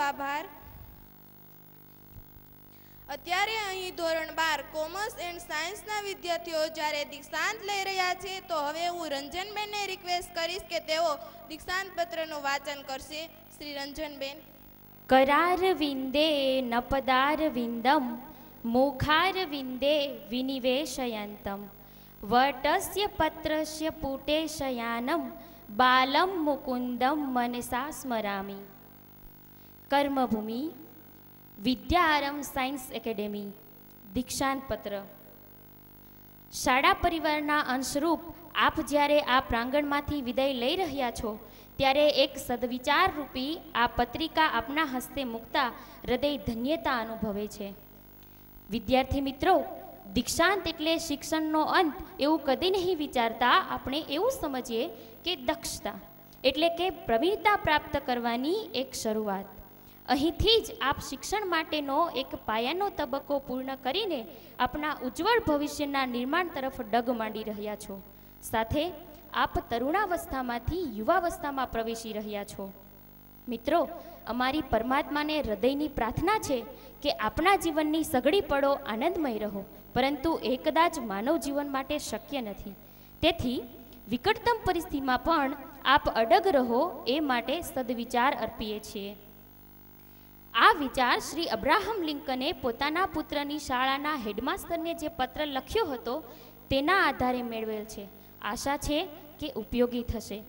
આભાર. અત્યારે અહીં ધોરણ 12 કોમર્સ એન્ડ સાયન્સના વિદ્યાર્થીઓ જ્યારે દીક્ષાંત લઈ રહ્યા છે, તો હવે હું રંજનબેનને રિક્વેસ્ટ કરીશ કે તેઓ દીક્ષાંત પત્રનું વાંચન કરશે. શ્રી રંજનબેન. करार विंदे नपदार विंदम मुखार विंदे विनिवेशयन्तम वटस्य पत्रस्य पुटे शयानम बालम मुकुंदम मनसा स्मरामि. कर्मभूमि विद्यारंभ साइंस एकेडमी दीक्षांत पत्र. शाळा परिवाરના અંશરૂપ આપ જ્યારે આ પ્રાંગણમાંથી વિદાય લઈ રહ્યા છો, ત્યારે એક સદવિચાર રૂપી આ પત્રિકા આપના હસ્તે મૂકતા હૃદય ધન્યતા અનુભવે છે. વિદ્યાર્થી મિત્રો, દીક્ષાંત એટલે શિક્ષણનો અંત એવું કદી નહીં વિચારતા આપણે એવું સમજીએ કે દક્ષતા એટલે કે પ્રવીણતા પ્રાપ્ત કરવાની એક શરૂઆત. અહીંથી જ આપ શિક્ષણ માટેનો એક પાયાનો તબક્કો પૂર્ણ કરીને આપણા ઉજ્જવળ ભવિષ્યના નિર્માણ તરફ ડગ માંડી રહ્યા છો. સાથે આપ તરુણાવસ્થામાંથી યુવાવસ્થામાં પ્રવેશી રહ્યા છો. મિત્રો, અમારી પરમાત્માને હૃદયની પ્રાર્થના છે કે આપણા જીવનની સઘળી પળો આનંદમય રહો, પરંતુ એ કદાચ માનવ જીવન માટે શક્ય નથી. તેથી વિકટતમ પરિસ્થિતિમાં પણ આપ અડગ રહો એ માટે સદવિચાર અર્પીએ છીએ. આ વિચાર શ્રી અબ્રાહમ લિંકને પોતાના પુત્રની શાળાના હેડમાસ્ટરને જે પત્ર લખ્યો હતો તેના આધારે મેળવેલ છે. આશા છે કે ઉપયોગી થશે.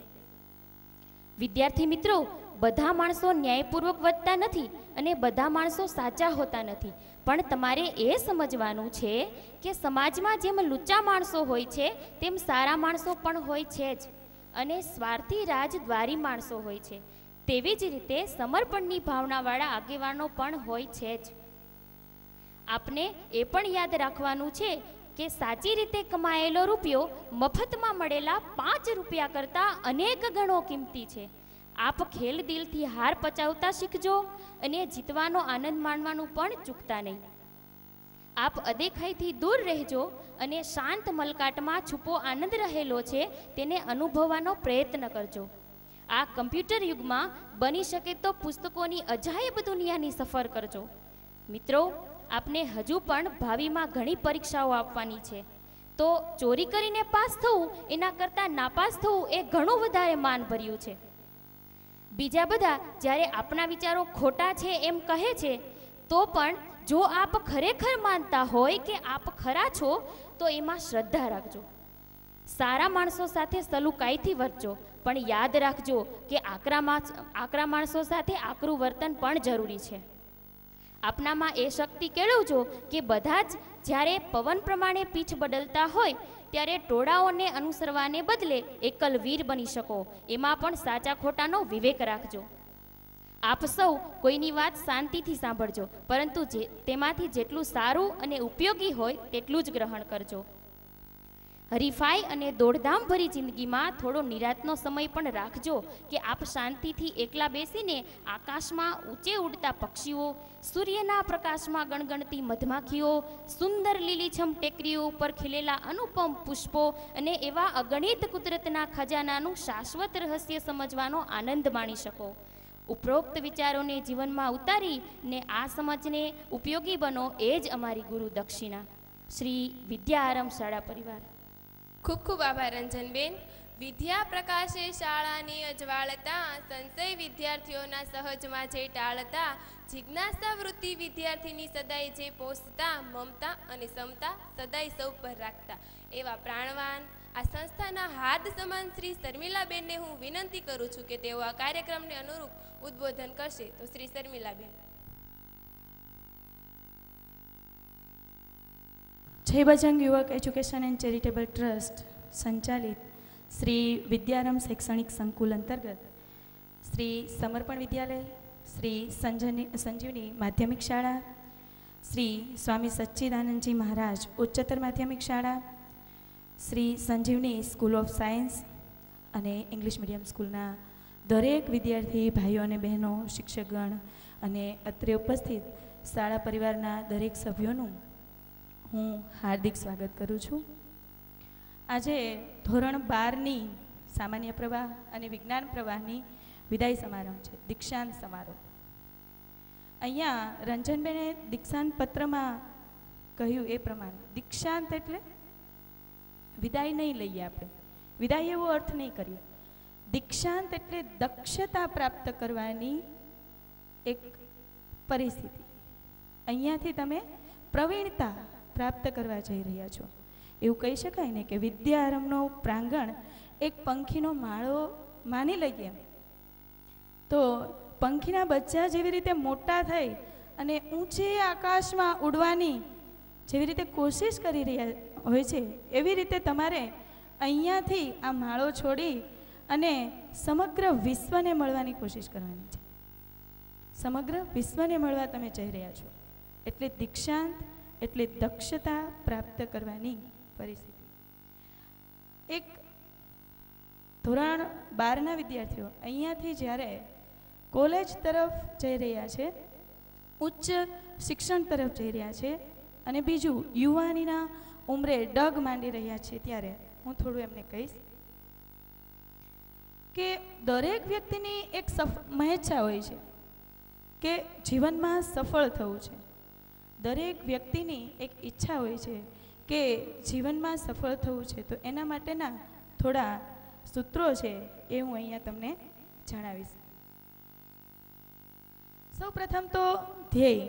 વિદ્યાર્થી મિત્રો, બધા માણસો ન્યાયપૂર્વક વધતા નથી અને બધા માણસો સાચા હોતા નથી, પણ તમારે એ સમજવાનું છે કે સમાજમાં જેમ લુચ્ચા માણસો હોય છે તેમ સારા માણસો પણ હોય છે જ, અને સ્વાર્થી રાજદ્વારી માણસો હોય છે. તેવી જ રીતે સમર્પણની ભાવનાવાળા આગેવાનો પણ હોય છે જ. આપને એ પણ યાદ રાખવાનું છે કે સાચી રીતે કમાયેલો રૂપિયો મફતમાં મળેલા 5 રૂપિયા કરતાં અનેક ગણો કિંમતી છે. આપ ખેલ દિલથી હાર પચાવતા શીખજો અને જીતવાનો આનંદ માણવાનું પણ ચૂકતા નહીં. આપ અદેખાઈથી દૂર રહેજો અને શાંત મલકાટમાં છુપો આનંદ રહેલો છે તેને અનુભવવાનો પ્રયત્ન કરજો. આ કમ્પ્યુટર યુગમાં બની શકે તો પુસ્તકોની અજાયબ દુનિયાની સફર કરજો. મિત્રો, આપને હજુ પણ ભાવિમાં ઘણી પરીક્ષાઓ આપવાની છે, તો ચોરી કરીને પાસ થવું એના કરતાં નાપાસ થવું એ ઘણું વધારે માન ભર્યું છે. બીજા બધા જ્યારે આપણા વિચારો ખોટા છે એમ કહે છે, તો પણ જો આપ ખરેખર માનતા હોય કે આપ ખરા છો તો એમાં શ્રદ્ધા રાખજો. સારા માણસો સાથે સલુકાઈથી વર્તજો, પણ યાદ રાખજો કે આકરા માણસો સાથે આકરું વર્તન પણ જરૂરી છે. આપનામાં એ શક્તિ કેળવજો કે બધા જ જ્યારે પવન પ્રમાણે પીઠ બદલતા હોય ત્યારે ટોળાઓને અનુસરવાને બદલે એકલ વીર બની શકો. એમાં પણ સાચા ખોટાનો વિવેક રાખજો. આપ સૌ કોઈની વાત શાંતિથી સાંભળજો, પરંતુ તેમાંથી જેટલું સારું અને ઉપયોગી હોય તેટલું જ ગ્રહણ કરજો. હરીફાઈ અને દોડધામ ભરી જિંદગીમાં થોડો નિરાંતનો સમય પણ રાખજો કે આપ શાંતિથી એકલા બેસીને આકાશમાં ઊંચે ઉડતા પક્ષીઓ, સૂર્યના પ્રકાશમાં ગણગણતી મધમાખીઓ, સુંદર લીલીછમ ટેકરીઓ ઉપર ખીલેલા અનુપમ પુષ્પો અને એવા અગણિત કુદરતના ખજાનાનું શાશ્વત રહસ્ય સમજવાનો આનંદ માણી શકો. ઉપરોક્ત વિચારોને જીવનમાં ઉતારીને આ સમજને ઉપયોગી બનો એ જ અમારી ગુરુ દક્ષિણા. શ્રી વિદ્યાઆરંભ શાળા પરિવાર. ખૂબ ખૂબ આભાર રંજનબેન. વિદ્યા પ્રકાશે શાળાની અજવાળતા, સંશય વિદ્યાર્થીઓના સહજમાં જે ટાળતા, જિજ્ઞાસા વૃત્તિ વિદ્યાર્થીની સદાય જે પોષતા, મમતા અને સમતા સદાય સૌ પર રાખતા એવા પ્રાણવાન આ સંસ્થાના હાર્દ સમાન શ્રી શર્મિલાબેનને હું વિનંતી કરું છું કે તેઓ આ કાર્યક્રમને અનુરૂપ ઉદ્બોધન કરશે. તો શ્રી શર્મિલાબેન. જય બજરંગ યુવક એજ્યુકેશન એન્ડ ચેરિટેબલ ટ્રસ્ટ સંચાલિત શ્રી વિદ્યારંભ શૈક્ષણિક સંકુલ અંતર્ગત શ્રી સમર્પણ વિદ્યાલય, શ્રી સંજીવની માધ્યમિક શાળા, શ્રી સ્વામી સચ્ચિદાનંદજી મહારાજ ઉચ્ચતર માધ્યમિક શાળા, શ્રી સંજીવની સ્કૂલ ઓફ સાયન્સ અને ઇંગ્લિશ મીડિયમ સ્કૂલના દરેક વિદ્યાર્થી ભાઈઓ અને બહેનો, શિક્ષકગણ અને અત્રે ઉપસ્થિત શાળા પરિવારના દરેક સભ્યોનું હું હાર્દિક સ્વાગત કરું છું. આજે ધોરણ 12ની સામાન્ય પ્રવાહ અને વિજ્ઞાન પ્રવાહની વિદાય સમારંભ છે, દીક્ષાંત સમારોહ. અહીંયા રંજનબેને દીક્ષાંત પત્રમાં કહ્યું એ પ્રમાણે દીક્ષાંત એટલે વિદાય નહીં લઈએ આપણે, વિદાય એવો અર્થ નહીં કરીએ. દીક્ષાંત એટલે દક્ષતા પ્રાપ્ત કરવાની એક પરિસ્થિતિ. અહીંયાથી તમે પ્રવીણતા પ્રાપ્ત કરવા જઈ રહ્યા છો. એવું કહી શકાય ને કે વિદ્યારંભનો પ્રાંગણ એક પંખીનો માળો માની લઈએ તો પંખીના બચ્ચા જેવી રીતે મોટા થઈ અને ઊંચે આકાશમાં ઉડવાની જેવી રીતે કોશિશ કરી રહ્યા હોય છે, એવી રીતે તમારે અહીંયાથી આ માળો છોડી અને સમગ્ર વિશ્વને મળવાની કોશિશ કરવાની છે. સમગ્ર વિશ્વને મળવા તમે જઈ રહ્યા છો. એટલે દીક્ષાંત એટલે દક્ષતા પ્રાપ્ત કરવાની પરિસ્થિતિ. એક ધોરણ 12ના વિદ્યાર્થીઓ અહીંયાથી જ્યારે કોલેજ તરફ જઈ રહ્યા છે, ઉચ્ચ શિક્ષણ તરફ જઈ રહ્યા છે, અને બીજું યુવાનીના ઉંમરે ડગ માંડી રહ્યા છે, ત્યારે હું થોડું એમને કહીશ કે દરેક વ્યક્તિની એક મહેચ્છા હોય છે કે જીવનમાં સફળ થવું છે. દરેક વ્યક્તિની એક ઈચ્છા હોય છે કે જીવનમાં સફળ થવું છે. તો એના માટેના થોડા સૂત્રો છે એ હું અહીંયા તમને જણાવીશ. સૌ પ્રથમ તો ધ્યેય.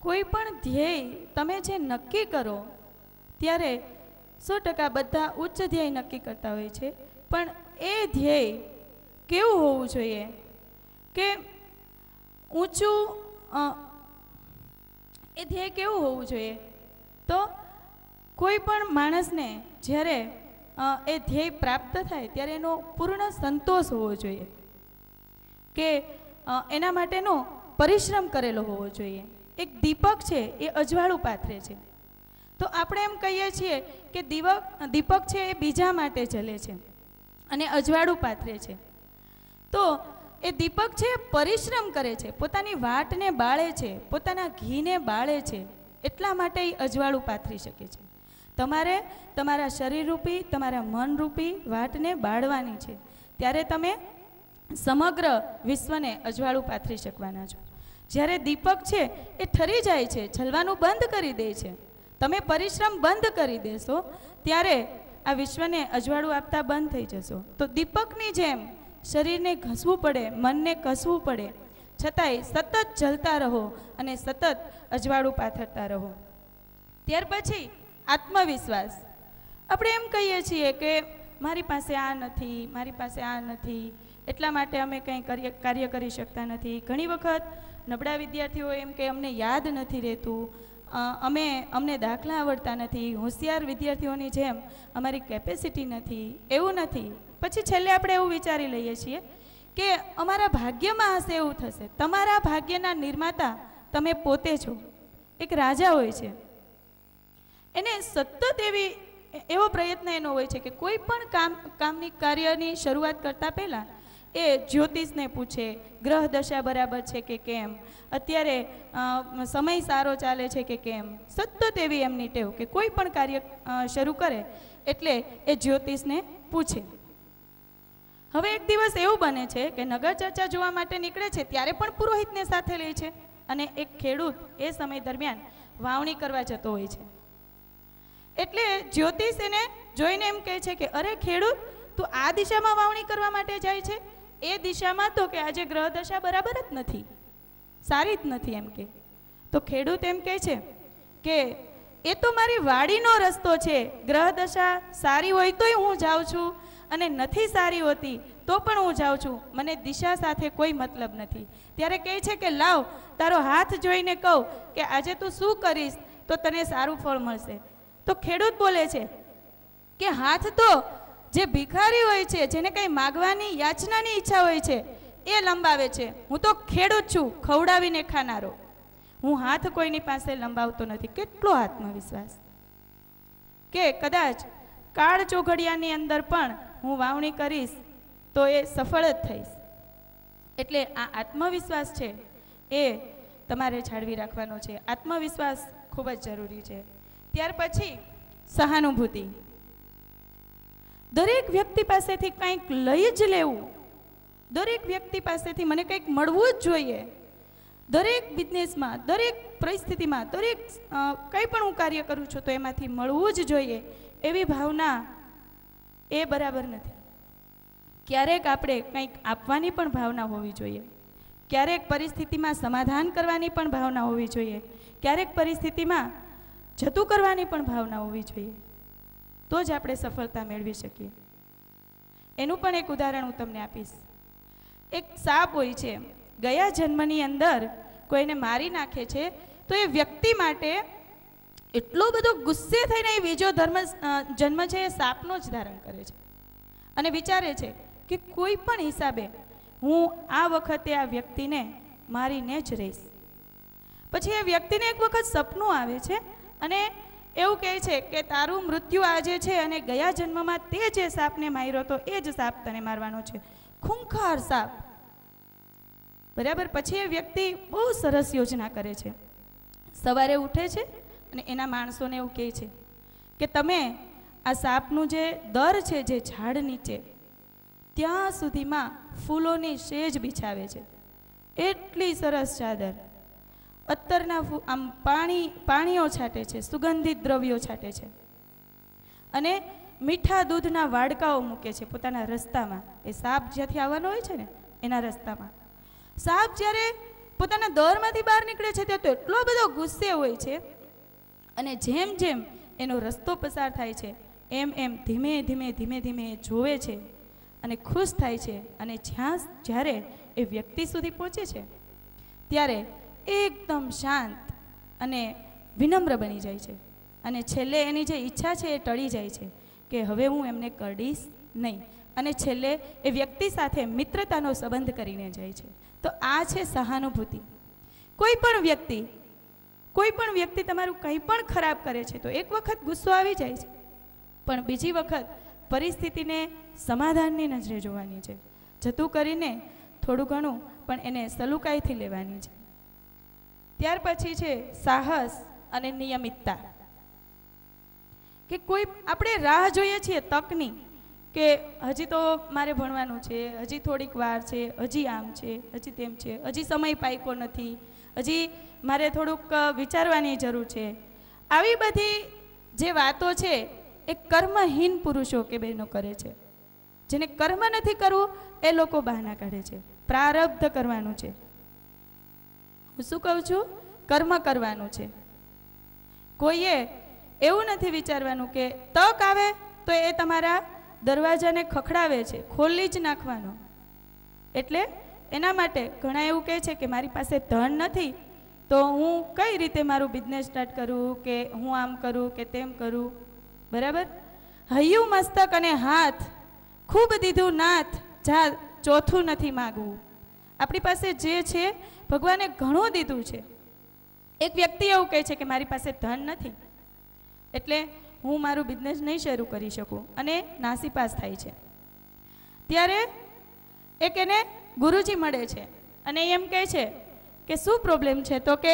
કોઈ પણ ધ્યેય તમે જે નક્કી કરો ત્યારે 100% બધા ઉચ્ચ ધ્યેય નક્કી કરતા હોય છે, પણ એ ધ્યેય કેવું હોવું જોઈએ કે ઊંચું, એ ધ્યેય કેવું હોવું જોઈએ તો કોઈ પણ માણસને જ્યારે એ ધ્યેય પ્રાપ્ત થાય ત્યારે એનો પૂર્ણ સંતોષ હોવો જોઈએ કે એના માટેનો પરિશ્રમ કરેલો હોવો જોઈએ. એક દીપક છે એ અજવાળું પાથરે છે, તો આપણે એમ કહીએ છીએ કે દીપક છે એ બીજા માટે જલે છે અને અજવાળું પાથરે છે. તો એ દીપક છે પરિશ્રમ કરે છે, પોતાની વાટને બાળે છે, પોતાના ઘીને બાળે છે, એટલા માટે એ અજવાળું પાથરી શકે છે. તમારે તમારા શરીરરૂપી, તમારા મનરૂપી વાટને બાળવાની છે, ત્યારે તમે સમગ્ર વિશ્વને અજવાળું પાથરી શકવાના છો. જ્યારે દીપક છે એ ઠરી જાય છે, જલવાનું બંધ કરી દે છે, તમે પરિશ્રમ બંધ કરી દેશો ત્યારે આ વિશ્વને અજવાળું આપતા બંધ થઈ જશો. તો દીપકની જેમ શરીરને ઘસવું પડે, મનને કસવું પડે, છતાંય સતત જલતા રહો અને સતત અજવાળું પાથરતા રહો. ત્યાર પછી આત્મવિશ્વાસ. આપણે એમ કહીએ છીએ કે મારી પાસે આ નથી, મારી પાસે આ નથી, એટલા માટે અમે કંઈ કાર્ય કરી શકતા નથી. ઘણી વખત નબળા વિદ્યાર્થીઓ એમ કે અમને યાદ નથી રહેતું, અમને દાખલા આવડતા નથી, હોશિયાર વિદ્યાર્થીઓની જેમ અમારી કેપેસિટી નથી. એવું નથી. પછી છેલ્લે આપણે એવું વિચારી લઈએ છીએ કે અમારા ભાગ્યમાં હશે એવું થશે. તમારા ભાગ્યના નિર્માતા તમે પોતે છો. એક રાજા હોય છે, એને સતત એવો પ્રયત્ન એનો હોય છે કે કોઈ પણ કામની કાર્યની શરૂઆત કરતાં પહેલાં એ જ્યોતિષને પૂછે, ગ્રહ દશા બરાબર છે કે કેમ, અત્યારે સમય સારો ચાલે છે કે કેમ. સતત એવી એમની ટેવ કે કોઈ પણ કાર્ય શરૂ કરે એટલે એ જ્યોતિષને પૂછે. હવે એક દિવસ એવું બને છે કે નગર ચર્ચા જોવા માટે નીકળે છે, ત્યારે પણ પુરોહિતને સાથે લે છે, અને એક ખેડૂત એ સમય દરમિયાન વાવણી કરવા જતો હોય છે. એટલે જ્યોતિષ એને જોઈને એમ કહે છે કે અરે ખેડૂત, તું આ દિશામાં વાવણી કરવા માટે જાય છે, એ દિશામાં તો કે આજે ગ્રહ દશા બરાબર જ નથી, સારી જ નથી એમ કે. તો ખેડૂત એમ કહે છે કે એ તો મારી વાડીનો રસ્તો છે, ગ્રહ દશા સારી હોય તોય હું જાઉં છું અને નથી સારી હોતી તો પણ હું જાઉં છું, મને દિશા સાથે કોઈ મતલબ નથી. ત્યારે કહે છે કે લાવ તારો હાથ જોઈને કહું કે આજે તું શું કરીશ તો તને સારું ફળ મળશે. તો ખેડૂત બોલે છે કે હાથ તો જે ભિખારી હોય છે, જેને કંઈ માગવાની યાચનાની ઈચ્છા હોય છે, એ લંબાવે છે. હું તો ખેડૂત છું, ખવડાવીને ખાનારો, હું હાથ કોઈની પાસે લંબાવતો નથી. કેટલો આત્મવિશ્વાસ કે કદાચ કાળ ચોઘડિયાની અંદર પણ હું વાવણી કરીશ તો એ સફળ જ થઈશ. એટલે આ આત્મવિશ્વાસ છે એ તમારે જાળવી રાખવાનો છે. આત્મવિશ્વાસ ખૂબ જ જરૂરી છે. ત્યાર પછી સહાનુભૂતિ. દરેક વ્યક્તિ પાસેથી કંઈક લઈ જ લેવું દરેક વ્યક્તિ પાસેથી મને કંઈક મળવું જ જોઈએ. દરેક બિઝનેસમાં, દરેક પરિસ્થિતિમાં, દરેક કંઈ પણ હું કાર્ય કરું છું તો એમાંથી મળવું જ જોઈએ એવી ભાવના એ બરાબર નથી. ક્યારેક આપણે કંઈક આપવાની પણ ભાવના હોવી જોઈએ. ક્યારેક પરિસ્થિતિમાં સમાધાન કરવાની પણ ભાવના હોવી જોઈએ. ક્યારેક પરિસ્થિતિમાં જતું કરવાની પણ ભાવના હોવી જોઈએ. તો જ આપણે સફળતા મેળવી શકીએ. એનું પણ એક ઉદાહરણ હું તમને આપીશ. એક સાપ હોય છે, ગયા જન્મની અંદર કોઈને મારી નાખે છે તો એ વ્યક્તિ માટે એટલો બધો ગુસ્સે થઈને એ બીજો જન્મ છે એ સાપનો જ ધારણ કરે છે અને વિચારે છે કે કોઈ પણ હિસાબે હું આ વખતે આ વ્યક્તિને મારીને જ રહીશ. પછી એ વ્યક્તિને એક વખત સપનું આવે છે અને એવું કહે છે કે તારું મૃત્યુ આજે છે અને ગયા જન્મમાં તે જે સાપને માર્યો તો એ જ સાપ તને મારવાનો છે. ખૂંખાર સાપ. બરાબર. પછી એ વ્યક્તિ બહુ સરસ યોજના કરે છે. સવારે ઉઠે છે અને એના માણસોને એવું કહે છે કે તમે આ સાપનું જે દર છે જે ઝાડ નીચે ત્યાં સુધીમાં ફૂલોની સેજ બિછાવે છે. એટલી સરસ ચાદર, અત્તરના આમ પાણીઓ છાંટે છે, સુગંધિત દ્રવ્યો છાંટે છે અને મીઠા દૂધના વાડકાઓ મૂકે છે પોતાના રસ્તામાં. એ સાપ જ્યાંથી આવવાનો હોય છે ને એના રસ્તામાં. સાપ જ્યારે પોતાના દરમાંથી બહાર નીકળે છે ત્યાં તો એટલો બધો ગુસ્સે હોય છે અને જેમ જેમ એનો રસ્તો પસાર થાય છે એમ એમ ધીમે ધીમે ધીમે ધીમે એ જોવે છે અને ખુશ થાય છે અને જ્યારે એ વ્યક્તિ સુધી પહોંચે છે ત્યારે એકદમ શાંત અને વિનમ્ર બની જાય છે અને છેલ્લે એની જે ઈચ્છા છે એ ટળી જાય છે કે હવે હું એમને કરડીશ નહીં અને છેલ્લે એ વ્યક્તિ સાથે મિત્રતાનો સંબંધ કરીને જાય છે. તો આ છે સહાનુભૂતિ. કોઈ પણ વ્યક્તિ તમારું કંઈ પણ ખરાબ કરે છે તો એક વખત ગુસ્સો આવી જાય છે પણ બીજી વખત પરિસ્થિતિને સમાધાનની નજરે જોવાની છે. જતું કરીને થોડું ઘણું પણ એને સલુકાઈથી લેવાની છે. ત્યાર પછી છે સાહસ અને નિયમિતતા. કે કોઈ આપણે રાહ જોઈએ છીએ તકની કે હજી તો મારે ભણવાનું છે, હજી થોડીક વાર છે, હજી આમ છે, હજી તેમ છે, હજી સમય પાક્યો નથી, હજી મારે થોડુંક વિચારવાની જરૂર છે. આવી બધી જે વાતો છે એ કર્મહીન પુરુષો કે બહેનો કરે છે. જેને કર્મ નથી કરવું એ લોકો બહાના કાઢે છે. પ્રારબ્ધ કરવાનું છે. હું શું કહું છું? કર્મ કરવાનું છે. કોઈએ એવું નથી વિચારવાનું કે તક આવે તો એ તમારા દરવાજાને ખખડાવે છે, ખોલી જ નાખવાનો. એટલે એના માટે ઘણા એવું કહે છે કે મારી પાસે ધન નથી તો હું કઈ રીતે મારું બિઝનેસ સ્ટાર્ટ કરું, કે હું આમ કરું કે તેમ કરું. બરાબર. હૈયું મસ્તક અને હાથ ખૂબ દીધું નાથ, જા ચોથું નથી માગવું. આપણી પાસે જે છે ભગવાને ઘણું દીધું છે. એક વ્યક્તિ એવું કહે છે કે મારી પાસે ધન નથી એટલે હું મારું બિઝનેસ નહીં શરૂ કરી શકું અને નાસીપાસ થાય છે. ત્યારે એક એને ગુરુજી મળે છે અને એમ કહે છે કે શું પ્રોબ્લેમ છે? તો કે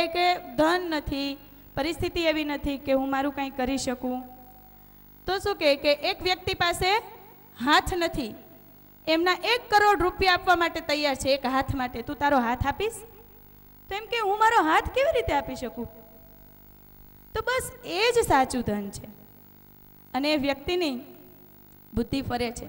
ધન નથી, પરિસ્થિતિ એવી નથી કે હું મારું કંઈ કરી શકું. તો શું કહે કે એક વ્યક્તિ પાસે હાથ નથી, એમના 1 કરોડ રૂપિયા આપવા માટે તૈયાર છે એક હાથ માટે. તું તારો હાથ આપીશ? તો એમ કે હું મારો હાથ કેવી રીતે આપી શકું? તો બસ એ જ સાચું ધન છે અને એ વ્યક્તિની બુદ્ધિ ફરે છે.